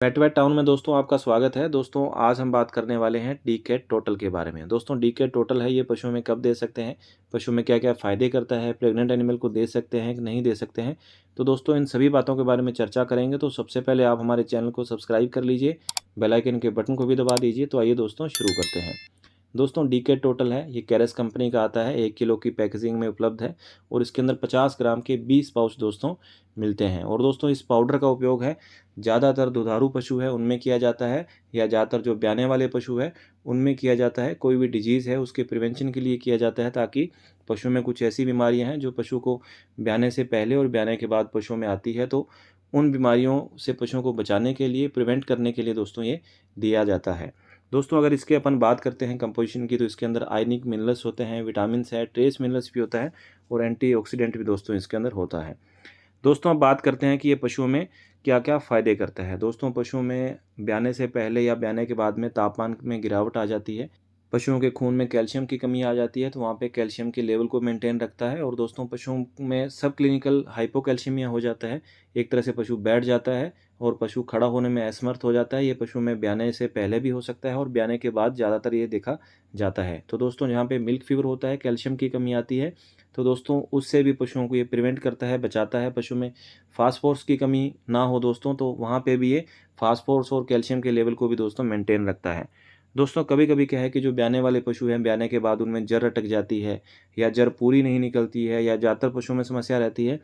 पेट wait town में दोस्तों आपका स्वागत है। दोस्तों आज हम बात करने वाले हैं डी कैट टोटल के बारे में। दोस्तों डी कैट टोटल है, ये पशुओं में कब दे सकते हैं, पशु में क्या क्या फ़ायदे करता है, प्रेग्नेंट एनिमल को दे सकते हैं कि नहीं दे सकते हैं। तो दोस्तों इन सभी बातों के बारे में चर्चा करेंगे। तो सबसे पहले आप हमारे चैनल को सब्सक्राइब कर लीजिए, बेल आइकन के बटन को भी दबा दीजिए। तो आइए दोस्तों शुरू करते हैं। दोस्तों डी कैट टोटल है, ये कैरेस कंपनी का आता है, 1 किलो की पैकेजिंग में उपलब्ध है और इसके अंदर 50 ग्राम के 20 पाउच दोस्तों मिलते हैं। और दोस्तों इस पाउडर का उपयोग है ज़्यादातर दुधारू पशु है उनमें किया जाता है, या ज़्यादातर जो ब्याने वाले पशु है उनमें किया जाता है। कोई भी डिजीज़ है उसके प्रिवेंशन के लिए किया जाता है, ताकि पशु में कुछ ऐसी बीमारियां हैं जो पशु को ब्याने से पहले और ब्याने के बाद पशुओं में आती है, तो उन बीमारियों से पशुओं को बचाने के लिए, प्रिवेंट करने के लिए दोस्तों ये दिया जाता है। दोस्तों अगर इसके अपन बात करते हैं कंपोजिशन की, तो इसके अंदर आयनिक मिनरल्स होते हैं, विटामिन्स है, ट्रेस मिनरल्स भी होता है और एंटीऑक्सीडेंट भी दोस्तों इसके अंदर होता है। दोस्तों अब बात करते हैं कि ये पशुओं में क्या क्या फ़ायदे करता है। दोस्तों पशुओं में ब्याने से पहले या ब्याने के बाद में तापमान में गिरावट आ जाती है, पशुओं के खून में कैल्शियम की कमी आ जाती है, तो वहाँ पे कैल्शियम के लेवल को मेंटेन रखता है। और दोस्तों पशुओं में सब क्लिनिकल हाइपोकैल्शियमिया हो जाता है, एक तरह से पशु बैठ जाता है और पशु खड़ा होने में असमर्थ हो जाता है। ये पशु में ब्याने से पहले भी हो सकता है और ब्याने के बाद ज़्यादातर ये देखा जाता है। तो दोस्तों जहाँ पे मिल्क फीवर होता है, कैल्शियम की कमी आती है, तो दोस्तों उससे भी पशुओं को ये प्रिवेंट करता है, बचाता है। पशु में फास्फोरस की कमी ना हो दोस्तों, तो वहाँ पे भी ये फास्फोरस और कैल्शियम के लेवल को भी दोस्तों मेंटेन रखता है। दोस्तों कभी कभी क्या है कि जो ब्याने वाले पशु हैं, ब्याने के बाद उनमें जर अटक जाती है या जर पूरी नहीं निकलती है, या ज़्यादातर पशुओं में समस्या रहती है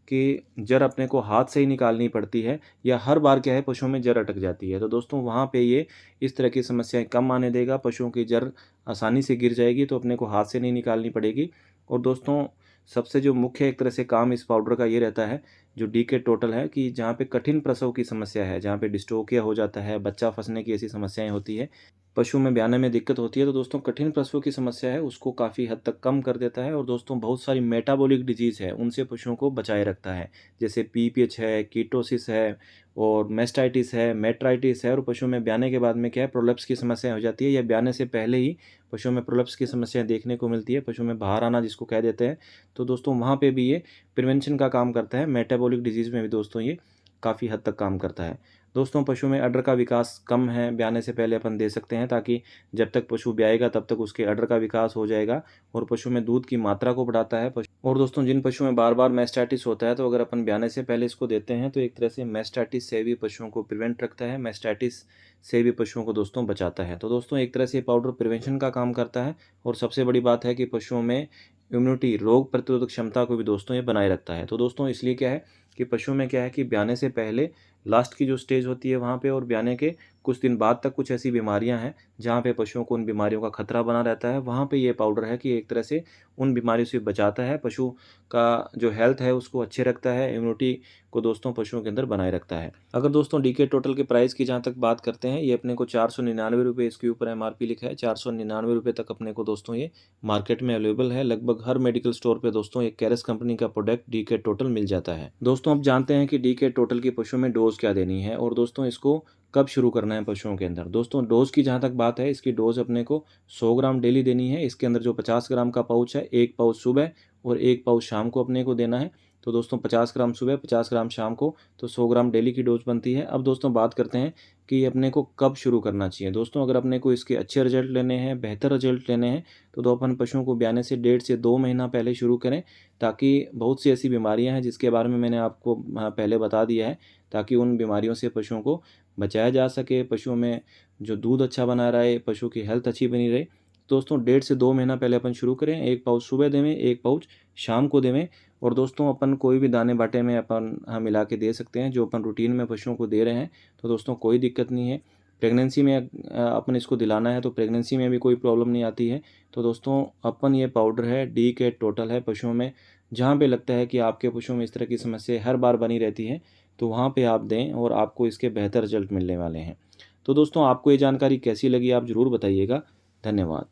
कि जर अपने को हाथ से ही निकालनी पड़ती है, या हर बार क्या है पशुओं में जर अटक जाती है। तो दोस्तों वहाँ पे ये इस तरह की समस्याएं कम आने देगा, पशुओं की जर आसानी से गिर जाएगी, तो अपने को हाथ से नहीं निकालनी पड़ेगी। और दोस्तों सबसे जो मुख्य एक तरह से काम इस पाउडर का ये रहता है, जो डी के टोटल है, कि जहाँ पे कठिन प्रसव की समस्या है, जहाँ पे डिस्टोकिया हो जाता है, बच्चा फंसने की ऐसी समस्याएं होती है, पशु में ब्याने में दिक्कत होती है, तो दोस्तों कठिन प्रसव की समस्या है उसको काफ़ी हद तक कम कर देता है। और दोस्तों बहुत सारी मेटाबॉलिक डिजीज़ है उनसे पशुओं को बचाए रखता है, जैसे पीपीएच है, कीटोसिस है और मेस्टाइटिस है, मेट्राइटिस है। और पशुओं में ब्याने के बाद में क्या है, प्रोलप्स की समस्या हो जाती है, या ब्याने से पहले ही पशुओं में प्रोलप्स की समस्या देखने को मिलती है, पशु में बाहर आना जिसको कह देते हैं। तो दोस्तों वहाँ पे भी ये प्रिवेंशन का काम करता है। मेटाबॉलिक डिजीज़ में भी दोस्तों ये काफ़ी हद तक काम करता है। दोस्तों पशु में अडर का विकास कम है, ब्याने से पहले अपन दे सकते हैं, ताकि जब तक पशु ब्याएगा तब तक उसके अडर का विकास हो जाएगा और पशु में दूध की मात्रा को बढ़ाता है। पशु और दोस्तों जिन पशुओं में बार बार मेस्टाइटिस होता है, तो अगर अपन ब्याने से पहले इसको देते हैं तो एक तरह से मेस्टाइटिस से भी पशुओं को प्रिवेंट रखता है, मेस्टाइटिस से भी पशुओं को दोस्तों बचाता है। तो दोस्तों एक तरह से पाउडर प्रिवेंशन का काम करता है। और सबसे बड़ी बात है कि पशुओं में इम्यूनिटी, रोग प्रतिरोधक क्षमता को भी दोस्तों ये बनाए रखता है। तो दोस्तों इसलिए क्या है कि पशुओं में क्या है कि ब्याने से पहले लास्ट की जो स्टेज होती है वहाँ पे, और ब्याने के कुछ दिन बाद तक कुछ ऐसी बीमारियाँ हैं जहाँ पे पशुओं को उन बीमारियों का खतरा बना रहता है, वहाँ पे ये पाउडर है कि एक तरह से उन बीमारियों से बचाता है, पशु का जो हेल्थ है उसको अच्छे रखता है, इम्यूनिटी को दोस्तों पशुओं के अंदर बनाए रखता है। अगर दोस्तों डी के टोटल के प्राइस की जहाँ तक बात करते हैं, ये अपने को 499 रुपये इसके ऊपर MRP लिखा है, 499 रुपये तक अपने को दोस्तों ये मार्केट में अवेलेबल है। लगभग हर मेडिकल स्टोर पे दोस्तों एक कैरेस कंपनी का प्रोडक्ट डी के टोटल मिल जाता है। दोस्तों अब जानते हैं कि डी के टोटल की पशुओं में डोज क्या देनी है, और दोस्तों इसको कब शुरू करना है पशुओं के अंदर। दोस्तों डोज की जहाँ तक बात है, इसकी डोज अपने को 100 ग्राम डेली देनी है। इसके अंदर जो 50 ग्राम का पाउच है, एक पाउच सुबह और एक पाउच शाम को अपने को देना है। तो दोस्तों 50 ग्राम सुबह, 50 ग्राम शाम को, तो 100 ग्राम डेली की डोज बनती है। अब दोस्तों बात करते हैं कि अपने को कब शुरू करना चाहिए। दोस्तों अगर अपने को इसके अच्छे रिजल्ट लेने हैं, बेहतर रिजल्ट लेने हैं, तो अपन पशुओं को ब्याने से 1.5 से 2 महीना पहले शुरू करें, ताकि बहुत सी ऐसी बीमारियां हैं जिसके बारे में मैंने आपको पहले बता दिया है, ताकि उन बीमारियों से पशुओं को बचाया जा सके, पशुओं में जो दूध अच्छा बना रहे, पशु की हेल्थ अच्छी बनी रहे। दोस्तों 1.5 से 2 महीना पहले अपन शुरू करें, एक पाउच सुबह देवें, एक पाउच शाम को देवें। और दोस्तों अपन कोई भी दाने बाटे में अपन मिला के दे सकते हैं, जो अपन रूटीन में पशुओं को दे रहे हैं, तो दोस्तों कोई दिक्कत नहीं है। प्रेगनेंसी में अपन इसको दिलाना है तो प्रेगनेंसी में भी कोई प्रॉब्लम नहीं आती है। तो दोस्तों अपन ये पाउडर है, डी के टोटल है, पशुओं में जहाँ पे लगता है कि आपके पशुओं में इस तरह की समस्या हर बार बनी रहती है, तो वहाँ पे आप दें और आपको इसके बेहतर रिजल्ट मिलने वाले हैं। तो दोस्तों आपको ये जानकारी कैसी लगी आप ज़रूर बताइएगा। धन्यवाद।